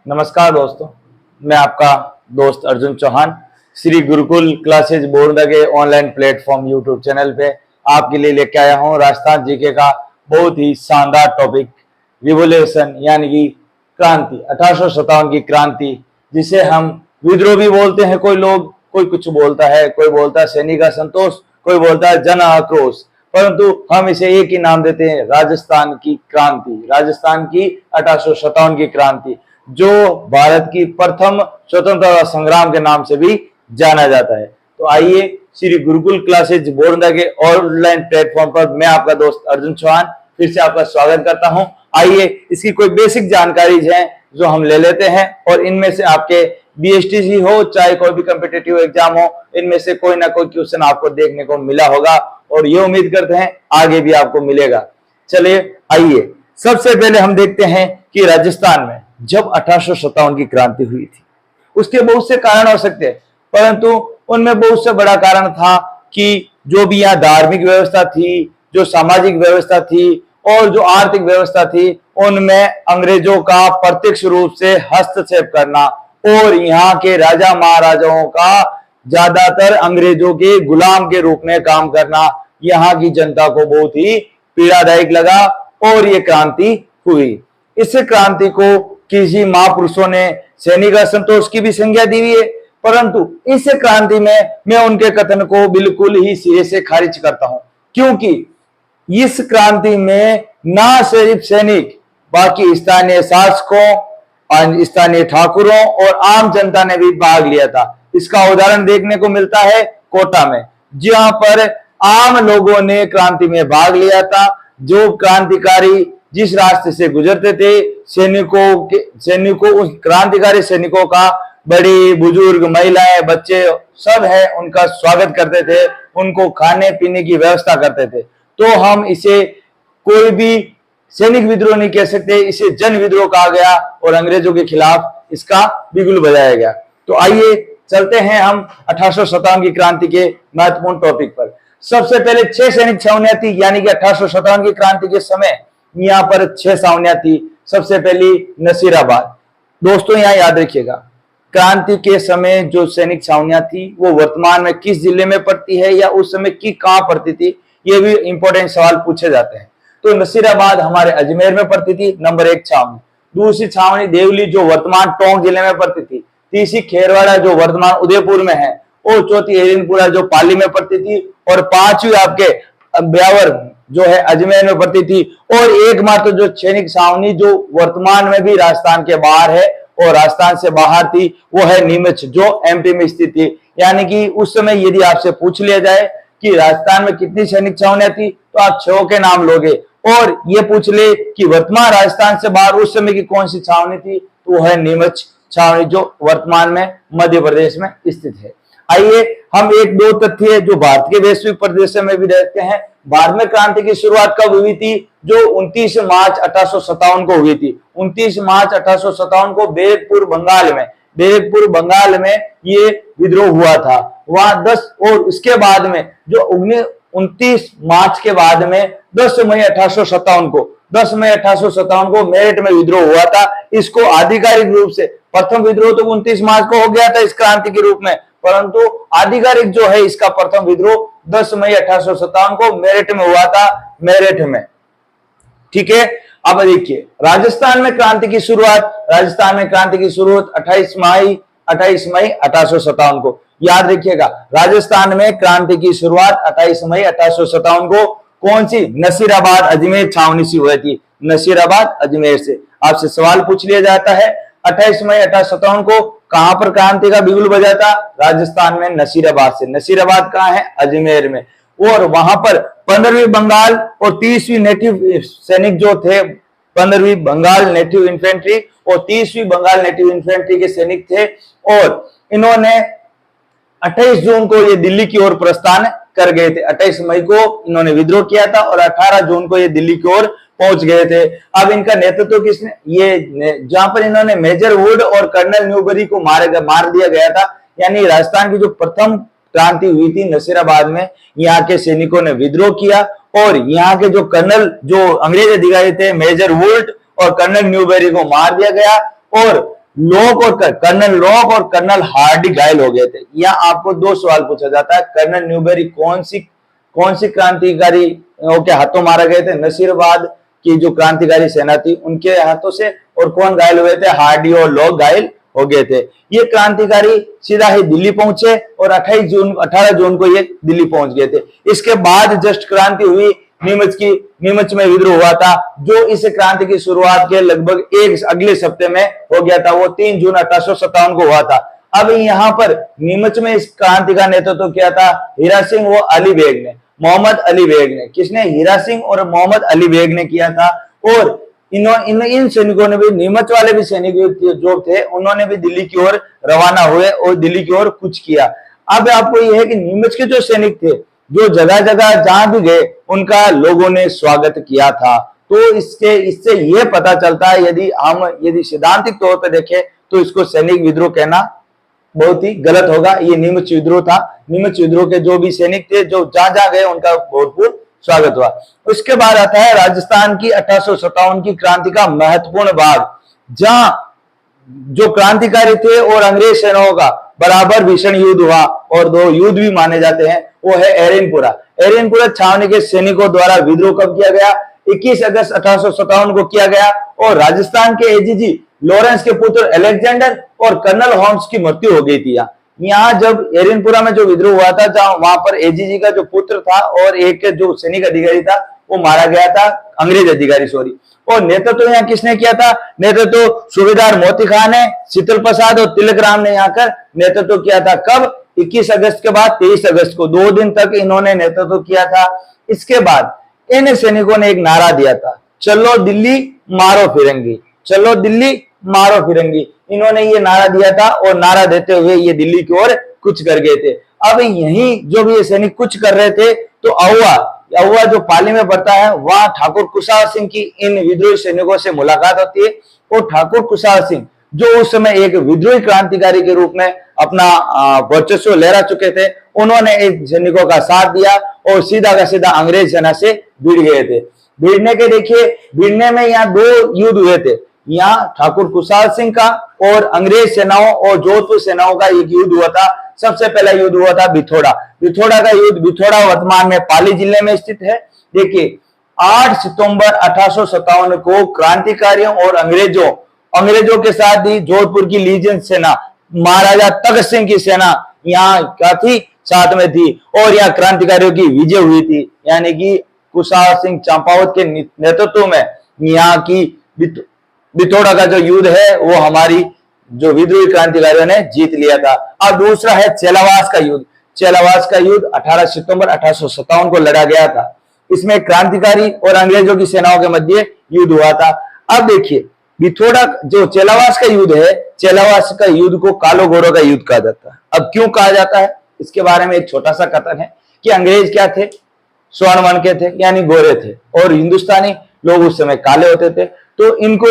नमस्कार दोस्तों, मैं आपका दोस्त अर्जुन चौहान श्री गुरुकुल क्लासेज बोर्ड के ऑनलाइन प्लेटफॉर्म यूट्यूब चैनल पे आपके लिए लेके आया हूँ राजस्थान जीके का बहुत ही शानदार टॉपिक रिवोल्यूशन यानी कि क्रांति 1857 की क्रांति, जिसे हम विद्रोह भी बोलते हैं। कोई लोग कोई कुछ बोलता है, कोई बोलता है सैनिक असंतोष, कोई बोलता है जन आक्रोश, परंतु हम इसे एक ही नाम देते हैं, राजस्थान की क्रांति। राजस्थान की 1857 की क्रांति जो भारत की प्रथम स्वतंत्रता संग्राम के नाम से भी जाना जाता है। तो आइए श्री गुरुकुल क्लासेज बोरंदा के ऑनलाइन प्लेटफॉर्म पर मैं आपका दोस्त अर्जुन चौहान फिर से आपका स्वागत करता हूं। आइए इसकी कोई बेसिक जानकारी है जो हम ले लेते हैं और इनमें से आपके बीएसटीसी हो चाहे कोई भी कॉम्पिटिटिव एग्जाम हो, इनमें से कोई ना कोई क्वेश्चन आपको देखने को मिला होगा और ये उम्मीद करते हैं आगे भी आपको मिलेगा। चलिए आइए सबसे पहले हम देखते हैं कि राजस्थान में जब 1857 की क्रांति हुई थी उसके बहुत से कारण हो सकते हैं, परंतु उनमें बहुत से बड़ा कारण था कि जो भी यहाँ धार्मिक व्यवस्था थी, जो सामाजिक व्यवस्था थी और जो आर्थिक व्यवस्था थी, उनमें अंग्रेजों का प्रत्यक्ष रूप से हस्तक्षेप करना और यहाँ के राजा महाराजाओं का ज्यादातर अंग्रेजों के गुलाम के रूप में काम करना यहाँ की जनता को बहुत ही पीड़ादायक लगा और ये क्रांति हुई। इस क्रांति को किसी महापुरुषों ने सैनिक असंतोष की भी संज्ञा दी हुई है, परंतु इस क्रांति में मैं उनके कथन को बिल्कुल ही सिरे से खारिज करता हूं, क्योंकि इस क्रांति में ना सिर्फ सैनिक बाकी स्थानीय शासकों, स्थानीय ठाकुरों और आम जनता ने भी भाग लिया था। इसका उदाहरण देखने को मिलता है कोटा में, जहां पर आम लोगों ने क्रांति में भाग लिया था। जो क्रांतिकारी जिस रास्ते से गुजरते थे, सैनिकों उस क्रांतिकारी सैनिकों का बड़े बुजुर्ग महिलाएं बच्चे सब है उनका स्वागत करते थे, उनको खाने पीने की व्यवस्था करते थे। तो हम इसे कोई भी सैनिक विद्रोह नहीं कह सकते, इसे जन विद्रोह कहा गया और अंग्रेजों के खिलाफ इसका बिगुल बजाया गया। तो आइए चलते हैं हम 1857 की क्रांति के महत्वपूर्ण टॉपिक पर। सबसे पहले 6 सैनिक छावनियां थी, यानी कि 1857 की क्रांति के समय यहाँ पर 6 छावनियां थी। सबसे पहली नसीराबाद। दोस्तों यहाँ याद रखिएगा, क्रांति के समय जो सैनिक छावनियां थी वो वर्तमान में किस जिले में पड़ती है या उस समय की कहां पड़ती थी, ये भी इंपॉर्टेंट सवाल पूछे जाते हैं। तो नसीराबाद हमारे अजमेर में पड़ती थी, नंबर 1 छावनी। दूसरी छावनी देवली जो वर्तमान टोंक जिले में पड़ती थी। तीसरी खेरवाड़ा जो वर्तमान उदयपुर में है और चौथी एरिनपुरा जो पाली में पड़ती थी और 5वीं आपके ब्यावर जो है अजमेर में पड़ती थी। और एकमात्र जो सैनिक छावनी जो वर्तमान में भी राजस्थान के बाहर है और राजस्थान से बाहर थी वो है नीमच जो एमपी में स्थित थी। यानी कि उस समय यदि आपसे पूछ लिया जाए कि राजस्थान में कितनी सैनिक छावनियां थी तो आप 6 के नाम लोगे, और ये पूछ ले कि वर्तमान राजस्थान से बाहर उस समय की कौन सी छावनी थी तो वो है नीमच छावनी जो वर्तमान में मध्य प्रदेश में स्थित है। आइए हम एक दो तथ्य जो भारत के वैश्विक परिदृश्य में भी देखते हैं। भारत में क्रांति की शुरुआत कब हुई थी? जो 29 मार्च 1857 को हुई थी। 29 मार्च 1857 को बैरकपुर बंगाल में ये विद्रोह हुआ था। वहां 10 और इसके बाद में जो 29 मार्च के बाद में 10 मई 1857 को मेरठ में विद्रोह हुआ था। इसको आधिकारिक रूप से प्रथम विद्रोह तो 29 मार्च को हो गया था इस क्रांति के रूप में, परंतु आधिकारिक जो है इसका प्रथम विद्रोह 10 मई 1857 को मेरठ में हुआ था, मेरठ में। ठीक है, अब देखिए राजस्थान में क्रांति की शुरुआत 28 मई 1857 को। याद रखिएगा, राजस्थान में क्रांति की शुरुआत 28 मई 1857 को कौन सी? नसीराबाद अजमेर छावनी से हुई थी। नसीराबाद अजमेर से आपसे सवाल पूछ लिया जाता है 28 मई 1857 को कहां पर क्रांति का बिगुल बजा था? राजस्थान में नसीराबाद से। नसीराबाद कहां है? अजमेर में। और वहां पर 15वीं बंगाल और 30वीं नेटिव सैनिक जो थे, 15वीं बंगाल नेटिव इन्फेंट्री और 30वीं बंगाल नेटिव इन्फेंट्री के सैनिक थे, और इन्होंने 28 जून को ये दिल्ली की ओर प्रस्थान कर गए थे। 28 मई को इन्होंने विद्रोह किया था और 18 जून को ये दिल्ली की ओर पहुंच गए थे। अब इनका नेतृत्व किसने? ये जहां पर इन्होंने मेजर वुड और कर्नल न्यूबरी को मार दिया गया था। यानी राजस्थान की जो प्रथम क्रांति हुई थी नसीराबाद में, यहाँ के सैनिकों ने विद्रोह किया और यहाँ के जो कर्नल जो अंग्रेज अधिकारी थे मेजर वुड और कर्नल न्यूबेरी को मार दिया गया और लॉक और कर्नल लॉक और कर्नल हार्डी घायल हो गए थे। यहाँ आपको दो सवाल पूछा जाता है, कर्नल न्यूबेरी कौन सी क्रांतिकारी के हाथों मारा गए थे? नसीरवाद की जो क्रांतिकारी सेना थी उनके हाथों से। और कौन घायल हुए थे? हार्डी और लॉक घायल हो गए थे। ये क्रांतिकारी सीधा ही दिल्ली पहुंचे और 18 जून को ये दिल्ली पहुंच गए थे। इसके बाद जस्ट क्रांति हुई, नीमच में विद्रोह हुआ था, जो इस क्रांति की शुरुआत के लगभग एक अगले सप्ताह में हो गया था। वो 3 जून 1857 को हुआ था। अब यहाँ पर नीमच में इस क्रांति का नेतृत्व किया था हीरा सिंह व अली बेग ने, मोहम्मद अली बेग ने। किसने? हीरा सिंह और मोहम्मद अली बेग ने किया था। और इन सैनिकों ने भी, नीमच वाले भी सैनिक जो थे, उन्होंने भी दिल्ली की ओर रवाना हुए और दिल्ली की ओर कुछ किया। अब आपको यह है कि नीमच के जो सैनिक थे, जो जगह जगह जहां भी गए, उनका लोगों ने स्वागत किया था। तो इससे यह पता चलता है, यदि सैद्धांतिक तौर पर देखें तो इसको सैनिक विद्रोह कहना बहुत ही गलत होगा। ये नीमच विद्रोह था। नीमच विद्रोह के जो भी सैनिक थे, जो जहां जहां गए, उनका भरपूर स्वागत हुआ। उसके बाद आता है राजस्थान की 1857 की क्रांति का महत्वपूर्ण भाग, जहां जो क्रांतिकारी थे और अंग्रेज सेनाओं का बराबर भीषण युद्ध हुआ। और 2 युद्ध भी माने जाते हैं, वो है एरेनपुरा छावनी के सैनिकों द्वारा विद्रोह कब किया गया? 21 अगस्त 1857 को किया गया। और राजस्थान के एजीजी लॉरेंस के पुत्र अलेक्जेंडर और कर्नल होम्स की मृत्यु हो गई थी। यहाँ जब एरेनपुरा में जो विद्रोह हुआ था, जहां वहां पर एजीजी का जो पुत्र था और एक जो सैनिक अधिकारी था, वो मारा गया था, अंग्रेज अधिकारी सॉरी। और नेतृत्व यहाँ किसने किया था? नेतृत्व सूबेदार मोती खान ने, शीतल प्रसाद और तिलक राम ने यहाँ कर नेतृत्व किया था। कब? 21 अगस्त के बाद 23 अगस्त को 2 दिन तक इन्होंने नेतृत्व किया था। इसके बाद इन सैनिकों ने एक नारा दिया था, चलो दिल्ली मारो फिरंगी, चलो दिल्ली मारो फिरंगी। इन्होंने ये नारा दिया था और नारा देते हुए ये दिल्ली की ओर कुछ कर गए थे। अब यही जो भी ये सैनिक कुछ कर रहे थे, तो अहुआ जो पाली में पड़ता है, वहां ठाकुर कुशाल सिंह की इन विद्रोही सैनिकों से मुलाकात होती है। और ठाकुर कुशाल सिंह, जो उस समय एक विद्रोही क्रांतिकारी के रूप में अपना वर्चस्व लहरा चुके थे, उन्होंने इन सैनिकों का साथ दिया और सीधा का सीधा अंग्रेज सेना से भिड़ गए थे। भिड़ने में यहाँ 2 युद्ध हुए थे। यहाँ ठाकुर कुशाल सिंह का और अंग्रेज सेनाओं और जोधपुर सेनाओं का एक युद्ध हुआ था। सबसे पहला युद्ध हुआ था बिथोड़ा का युद्ध। बिथोड़ा वर्तमान में पाली जिले में स्थित है। देखिए, 8 सितंबर 1857 को क्रांतिकारियों और अंग्रेजों के साथ ही जोधपुर की लीजेंड सेना, महाराजा तखत सिंह की सेना यहाँ क्या थी? साथ में थी। और यहाँ क्रांतिकारियों की विजय हुई थी, यानी कि कुशाल सिंह चंपावत के नेतृत्व में यहाँ की बिथोड़ा का जो युद्ध है, वो हमारी जो विद्रोही क्रांतिकारियों ने जीत लिया था। अब दूसरा है चेलावास का युद्ध। चेलावास का युद्ध 18 सितंबर 1857 को लड़ा गया था। इसमें क्रांतिकारी और अंग्रेजों की सेनाओं के मध्य युद्ध हुआ था। अब देखिए, बिथोड़ा जो चेलावास का युद्ध है, चेलावास का युद्ध को कालो गोरों का युद्ध कहा जाता है। अब क्यों कहा जाता है, इसके बारे में एक छोटा सा कथन है कि अंग्रेज क्या थे? स्वर्ण वर्ण के थे, यानी गोरे थे, और हिंदुस्तानी लोग उस समय काले होते थे। तो इनको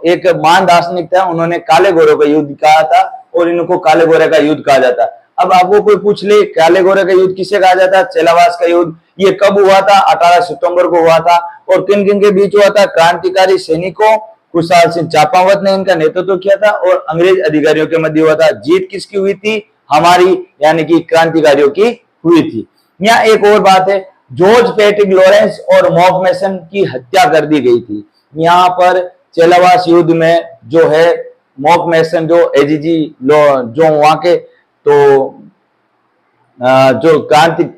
एक मान दार्शनिक था, उन्होंने काले गोरों का युद्ध कहा था और इनको काले गोरे का युद्ध कहा जाता है। अब आपको कोई पूछ ले, काले गोरे का युद्ध किसे कहा जाता है? चेलावास का युद्ध। ये कब हुआ था? 18 सितंबर को हुआ था। और किन किन के बीच हुआ था? क्रांतिकारी सैनिकों, कुशाल सिंह चापावत ने इनका नेतृत्व किया था, और अंग्रेज अधिकारियों के मध्य हुआ था। जीत किसकी हुई थी? हमारी, यानी कि क्रांतिकारियों की हुई थी। यहाँ एक और बात है, जॉर्ज पैट्रिक लॉरेंस और मॉकमेसन की हत्या कर दी गई थी। यहाँ पर चेलावास युद्ध में जो है मॉकमेसन, जो एजीजी जो वहां के जो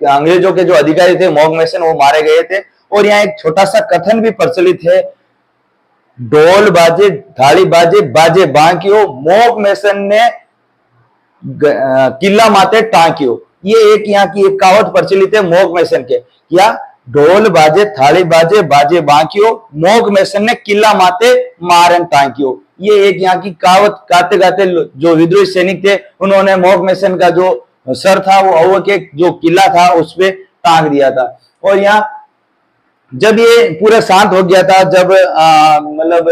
अंग्रेजों के जो अधिकारी थे मॉकमेसन, वो मारे गए थे। और यहाँ एक छोटा सा कथन भी प्रचलित है, ढोल बाजे थाली बाजे बाजे बांकियो, मॉकमेसन ने किला माते टांकियो। ये एक यहाँ की एक कहावत प्रचलित है मॉकमेसन के, क्या? ढोल बाजे थाली बाजे बाजे बांकियो, मॉकमेसन ने किला माते मारन टांकियो। ये एक यहाँ की कहावत गाते गाते जो विद्रोही सैनिक थे, उन्होंने मॉकमेसन का जो सर था, वो अव्वा के जो किला था उस पे टांग दिया था। और यहाँ जब ये पूरा शांत हो गया था, जब मतलब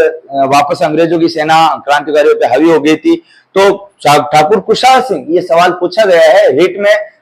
वापस अंग्रेजों की सेना क्रांतिकारियों पे हावी हो गई थी, तो ठाकुर कुशाल सिंह, ये सवाल पूछा गया है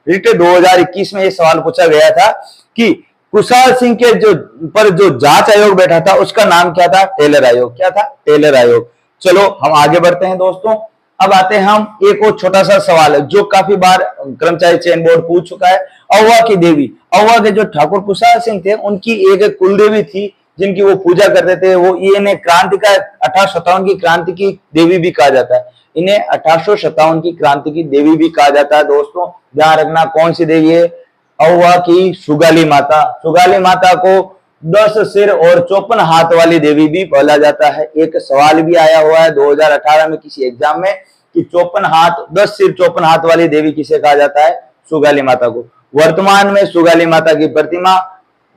रिट 2021 में ये सवाल पूछा गया था कि कुशाल सिंह के जो जांच आयोग बैठा था, उसका नाम क्या था? टेलर आयोग। क्या था? टेलर आयोग। चलो हम आगे बढ़ते हैं दोस्तों। अब आते हैं हम एक और छोटा सा सवाल है जो काफी बार कर्मचारी चयन बोर्ड पूछ चुका है। अहुआ की देवी, अहुआ के जो ठाकुर कुशाल सिंह थे उनकी एक कुलदेवी थी जिनकी वो पूजा करते थे। वो इन्हें क्रांति का 1857 की क्रांति की देवी भी कहा जाता है। इन्हें 1857 की क्रांति की देवी भी कहा जाता है दोस्तों। ध्यान रखना कौन सी देवी है, अहुआ की सुगाली माता। सुगाली माता को 10 सिर और 54 हाथ वाली देवी भी बोला जाता है। एक सवाल भी आया हुआ है 2018 में किसी एग्जाम में कि 54 हाथ, 10 सिर 54 हाथ वाली देवी किसे कहा जाता है, सुगाली माता को। वर्तमान में सुगाली माता की प्रतिमा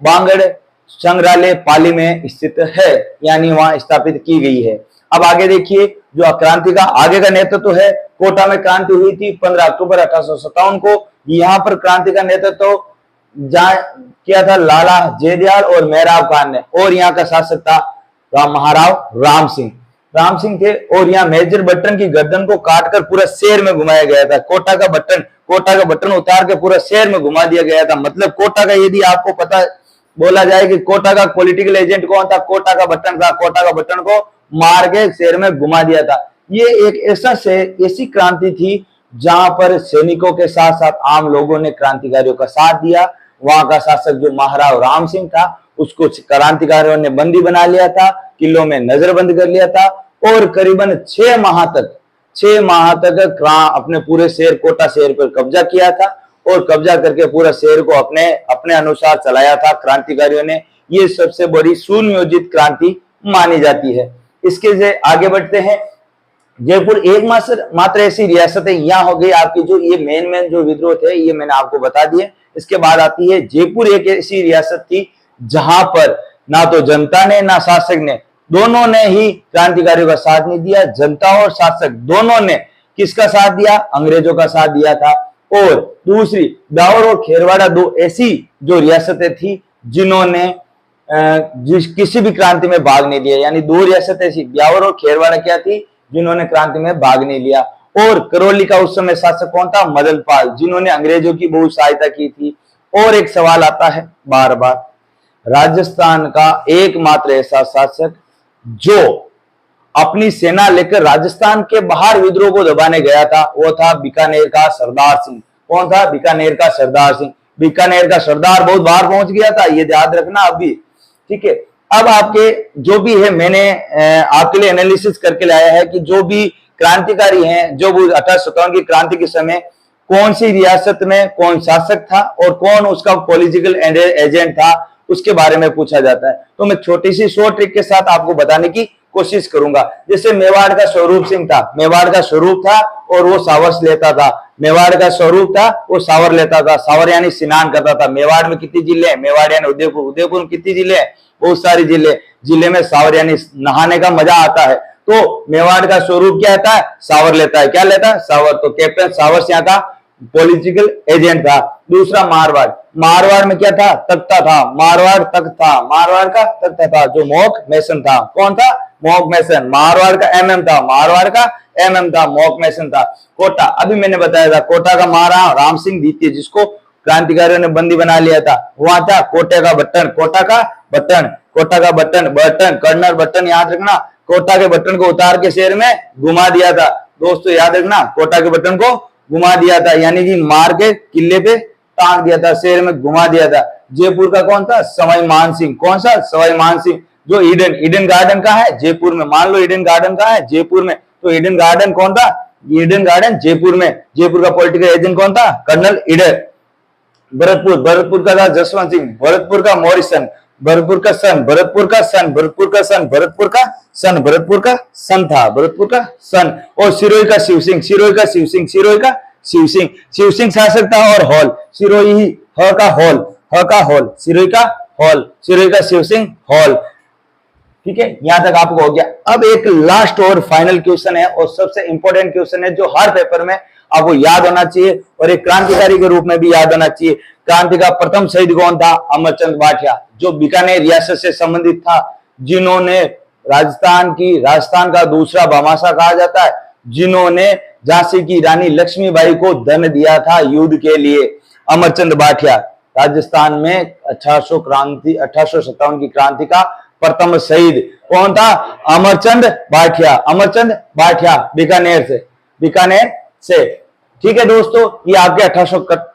बांगड़ संग्रहालय पाली में स्थित है, यानी वहां स्थापित की गई है। अब आगे देखिए जो क्रांति का आगे का नेतृत्व है, कोटा में क्रांति हुई थी 15 अक्टूबर 1857 को। यहाँ पर क्रांति का नेतृत्व किया था लाला जयदयाल और मेहराब खान ने, और यहाँ का शासक था महाराव राम सिंह। राम सिंह थे और यहाँ मेजर बटन की गर्दन को काटकर पूरा शहर में घुमाया गया था। कोटा का बटन उतार के पूरा शहर में घुमा दिया गया था। मतलब कोटा का, यदि आपको पता बोला जाए कि कोटा का पॉलिटिकल एजेंट कौन था, कोटा का बटन था। कोटा का बटन को मार के शहर में घुमा दिया था। ये एक ऐसी क्रांति थी जहां पर सैनिकों के साथ साथ आम लोगों ने क्रांतिकारियों का साथ दिया। वहां का शासक जो महाराव राम सिंह था उसको क्रांतिकारियों ने बंदी बना लिया था, किलों में नजरबंद कर लिया था और करीबन 6 माह तक अपने पूरे शहर, कोटा शहर पर कब्जा किया था और कब्जा करके पूरा शहर को अपने अनुसार चलाया था क्रांतिकारियों ने। ये सबसे बड़ी सुनियोजित क्रांति मानी जाती है। इसके से आगे बढ़ते हैं। जयपुर एकमात्र ऐसी रियासत है, यहाँ हो गई आपकी जो ये मेन जो विद्रोह थे ये मैंने आपको बता दिए। इसके बाद आती है जयपुर एक ऐसी रियासत थी जहां पर ना तो जनता ने ना शासक ने, दोनों ने ही क्रांतिकारियों का साथ नहीं दिया। जनता और शासक दोनों ने किसका साथ दिया, अंग्रेजों का साथ दिया था। और दूसरी ब्यावर और खेरवाड़ा दो ऐसी जो रियासतें थी जिन्होंने किसी भी क्रांति में भाग नहीं लिया। यानी 2 रियासतें ऐसी, ब्यावर और खेरवाड़ा क्या थी, जिन्होंने क्रांति में भाग नहीं लिया। और करौली का उस समय शासक कौन था, मदनपाल, जिन्होंने अंग्रेजों की बहुत सहायता की थी। और एक सवाल आता है बार बार, राजस्थान का एकमात्र ऐसा शासक जो अपनी सेना लेकर राजस्थान के बाहर विद्रोह को दबाने गया था वो था बीकानेर का सरदार सिंह। कौन था, बीकानेर का सरदार सिंह। बीकानेर का सरदार बहुत बाहर पहुंच गया था, ये याद रखना अभी, ठीक है। अब आपके जो भी है मैंने आपके लिए एनालिसिस करके लाया है कि जो भी क्रांतिकारी हैं, जो 1857 की क्रांति के समय कौन सी रियासत में कौन शासक था और कौन उसका पॉलिटिकल एजेंट था, उसके बारे में पूछा जाता है। तो मैं छोटी सी शॉर्ट ट्रिक के साथ आपको बताने की कोशिश करूंगा। जैसे मेवाड़ का स्वरूप सिंह था, मेवाड़ का स्वरूप था और वो सावर लेता था। मेवाड़ का स्वरूप था, वो सावर लेता था। सावर यानी स्नान करता था। मेवाड़ में कितनी जिले हैं, मेवाड़ यानी उदयपुर, उदयपुर में कितनी जिले हैं, बहुत सारी जिले में सावर यानी नहाने का मजा आता है। तो मेवाड़ का स्वरूप क्या था, सावर लेता है। क्या लेता है, सावर। तो कैप्टन सावर सिंह का पॉलिटिकल एजेंट था। दूसरा मारवाड़, मारवाड़ में क्या था, तख्ता था। मारवाड़ तख्त था, मारवाड़ का तख्ता था जो मोक मैसन था। कौन था, मोक मैसन। मारवाड़ का एमएम था, मारवाड़ का एमएम था, मोक मैसन था। कोटा, अभी मैंने बताया था, कोटा का महाराणा राम सिंह द्वितीय, जिसको क्रांतिकारियों ने बंदी बना लिया था, वहां था कोटे का बटन। कोटा का बटन, कोटा का बटन कर्नल बटन, याद रखना। कोटा के बटन को उतार के शहर में घुमा दिया था दोस्तों, याद रखना। कोटा के बटन को घुमा दिया था, यानी कि मार के किले पे टांग दिया था, शहर में घुमा दिया था। जयपुर का कौन था, सवाई मान सिंह। कौन सा, सवाई मान सिंह। जो ईडन गार्डन का है जयपुर में, मान लो ईडन गार्डन का है जयपुर में, तो ईडन गार्डन कौन था, ईडन गार्डन जयपुर में। जयपुर का पॉलिटिकल एजेंट कौन था, कर्नल ईडन। भरतपुर का था जसवंत सिंह। भरतपुर का मॉरिसन। भरतपुर का सन था, भरतपुर का सन। और सिरोही का शिव सिंह, शिव सिंह शासक था। और हॉल, सिरोही ह का हॉल, सिरोही का हॉल, सिरोही का शिव सिंह हॉल। ठीक है, यहां तक आपको हो गया। अब एक लास्ट और फाइनल क्वेश्चन है और सबसे इंपॉर्टेंट क्वेश्चन है जो हर पेपर में आपको याद होना चाहिए और एक क्रांतिकारी के रूप में भी याद होना चाहिए। क्रांति का प्रथम शहीद कौन था, अमरचंद बाठिया, जो बीकानेर रियासत से संबंधित था, जिन्होंने राजस्थान का दूसरा भामाशाह कहा जाता है, जिन्होंने झांसी की रानी लक्ष्मीबाई को धन दिया था युद्ध के लिए। अमरचंद बाठिया राजस्थान में 1857 की क्रांति का प्रथम शहीद। कौन था? अमरचंद भाटिया। अमरचंद भाटिया बीकानेर से, बीकानेर से। ठीक है दोस्तों, ये आपके 1871